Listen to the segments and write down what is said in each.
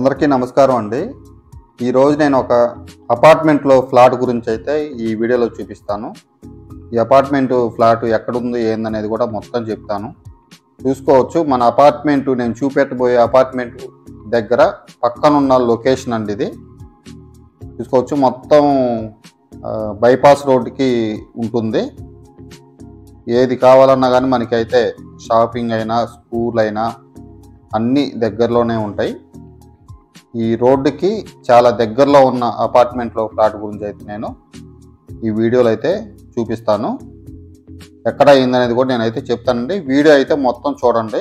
అందరికీ నమస్కారం అండి. ఈరోజు నేను ఒక అపార్ట్మెంట్లో ఫ్లాట్ గురించి అయితే ఈ వీడియోలో చూపిస్తాను. ఈ అపార్ట్మెంటు ఫ్లాట్ ఎక్కడుంది ఏందనేది కూడా మొత్తం చెప్తాను. చూసుకోవచ్చు, మన అపార్ట్మెంటు నేను చూపెట్టబోయే అపార్ట్మెంటు దగ్గర పక్కనున్న లొకేషన్ అండి ఇది. చూసుకోవచ్చు, మొత్తం బైపాస్ రోడ్డుకి ఉంటుంది. ఏది కావాలన్నా కానీ మనకైతే షాపింగ్ అయినా స్కూల్ అయినా అన్నీ దగ్గరలోనే ఉంటాయి. ఈ రోడ్డుకి చాలా దగ్గరలో ఉన్న అపార్ట్మెంట్లో ఫ్లాట్ గురించి అయితే నేను ఈ వీడియోలో అయితే చూపిస్తాను. ఎక్కడ అయిందనేది కూడా నేనైతే చెప్తానండి. వీడియో అయితే మొత్తం చూడండి.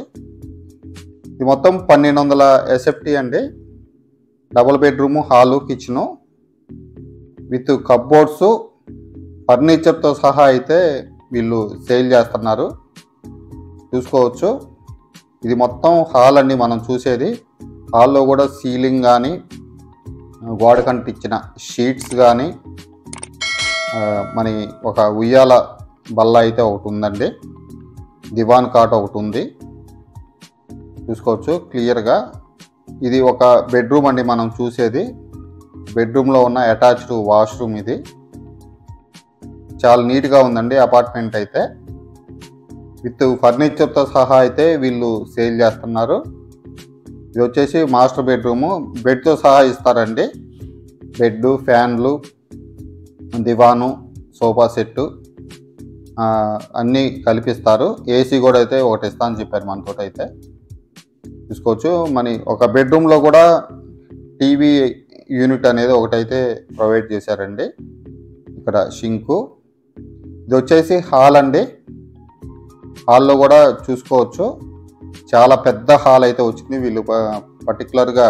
ఇది మొత్తం 1200 SFT అండి. Double bedroom, hall, kitchen with cupboards, ఫర్నిచర్తో సహా అయితే వీళ్ళు సేల్ చేస్తున్నారు. చూసుకోవచ్చు, ఇది మొత్తం హాల్ అండి. మనం చూసేది హాల్లో కూడా సీలింగ్ కానీ, గోడకంటిచ్చిన షీట్స్ కానీ, మన ఒక ఉయ్యాల బల్ల అయితే ఒకటి ఉందండి. దివాన్ కాట్ ఒకటి ఉంది. చూసుకోవచ్చు క్లియర్గా. ఇది ఒక బెడ్రూమ్ అండి మనం చూసేది. బెడ్రూమ్లో ఉన్న అటాచ్డ్ వాష్రూమ్ ఇది. చాలా నీట్గా ఉందండి అపార్ట్మెంట్ అయితే. విత్ ఫర్నిచర్తో సహా అయితే వీళ్ళు సేల్ చేస్తున్నారు. ఇది వచ్చేసి మాస్టర్ బెడ్రూము. బెడ్తో సహా ఇస్తారండి. బెడ్, ఫ్యాన్లు, దివాను, సోఫా సెట్టు అన్నీ కల్పిస్తారు. ఏసీ కూడా అయితే ఒకటి ఇస్తా అని చెప్పారు మనతో అయితే. చూసుకోవచ్చు, మన ఒక బెడ్రూమ్లో కూడా టీవీ యూనిట్ అనేది ఒకటైతే ప్రొవైడ్ చేశారండి. ఇక్కడ షింకు. ఇది వచ్చేసి హాల్ అండి. హాల్లో కూడా చూసుకోవచ్చు, చాలా పెద్ద హాల్ అయితే వచ్చింది. వీళ్ళు పర్టికులర్గా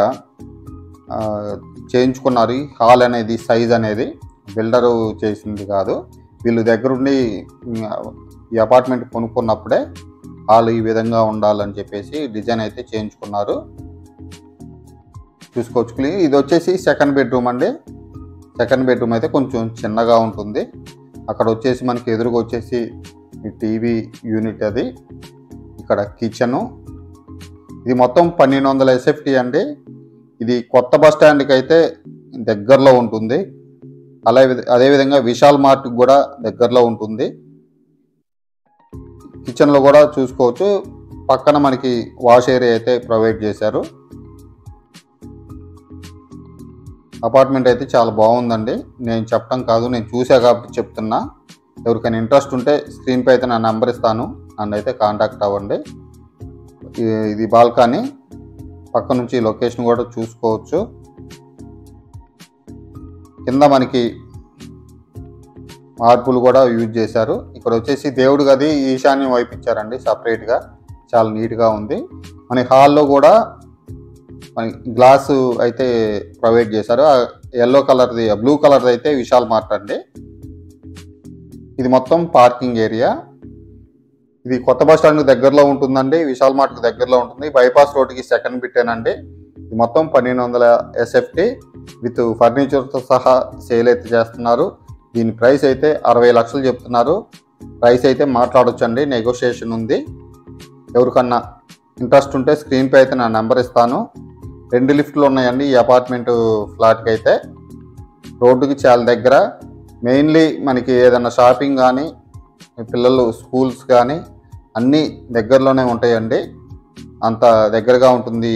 చేయించుకున్నారు ఈ హాల్ అనేది. సైజ్ అనేది బిల్డరు చేసింది కాదు, వీళ్ళు దగ్గరుండి ఈ అపార్ట్మెంట్ కొనుక్కున్నప్పుడే హాల్ ఈ విధంగా ఉండాలని చెప్పేసి డిజైన్ అయితే చేయించుకున్నారు. చూసుకోవచ్చు. ఇది వచ్చేసి సెకండ్ బెడ్రూమ్ అండి. సెకండ్ బెడ్రూమ్ అయితే కొంచెం చిన్నగా ఉంటుంది. అక్కడ వచ్చేసి మనకి ఎదురుగా వచ్చేసి టీవీ యూనిట్ అది. ఇక్కడ కిచెను. ఇది మొత్తం 1200 SFT అండి. ఇది కొత్త బస్ స్టాండ్కి అయితే దగ్గరలో ఉంటుంది. అదేవిధంగా విశాల్ మార్ట్కి కూడా దగ్గరలో ఉంటుంది. కిచెన్లో కూడా చూసుకోవచ్చు, పక్కన మనకి వాష్ ఏరియా అయితే ప్రొవైడ్ చేశారు. అపార్ట్మెంట్ అయితే చాలా బాగుందండి. నేను చెప్పడం కాదు, నేను చూసా కాబట్టి చెప్తున్నా. ఎవరికైనా ఇంట్రెస్ట్ ఉంటే స్క్రీన్పై అయితే నా నెంబర్ ఇస్తాను, నన్ను అయితే కాంటాక్ట్ అవ్వండి. ఇది బాల్కనీ. పక్క నుంచి లొకేషన్ కూడా చూసుకోవచ్చు. కింద మనకి మార్పులు కూడా యూజ్ చేశారు. ఇక్కడ వచ్చేసి దేవుడి గది ఈశాన్యం వైపు ఇచ్చారండి సపరేట్గా. చాలా నీట్గా ఉంది. మన హాల్లో కూడా మనకి గ్లాసు అయితే ప్రొవైడ్ చేశారు. ఎల్లో కలర్ది, బ్లూ కలర్ది అయితే విశాల్ మార్ట్ అండి. ఇది మొత్తం పార్కింగ్ ఏరియా. ఇది కొత్త బస్ స్టాండ్ దగ్గరలో ఉంటుందండి. విశాల్ మార్ట్కి దగ్గరలో ఉంటుంది. బైపాస్ రోడ్డుకి సెకండ్ బిట్టేనండి. ఇది మొత్తం 1200 SFT విత్ ఫర్నిచర్తో సహా సేల్ అయితే చేస్తున్నారు. దీని ప్రైస్ అయితే 60 లక్షలు చెప్తున్నారు. ప్రైస్ అయితే మాట్లాడొచ్చండి, నెగోషియేషన్ ఉంది. ఎవరికన్నా ఇంట్రెస్ట్ ఉంటే స్క్రీన్పై అయితే నా నెంబర్ ఇస్తాను. 2 లిఫ్ట్లు ఉన్నాయండి ఈ అపార్ట్మెంట్ ఫ్లాట్కి అయితే. రోడ్డుకి చాలా దగ్గర. మెయిన్లీ మనకి ఏదైనా షాపింగ్ కానీ, పిల్లలు స్కూల్స్ కానీ అన్నీ దగ్గరలోనే ఉంటాయండి. అంత దగ్గరగా ఉంటుంది.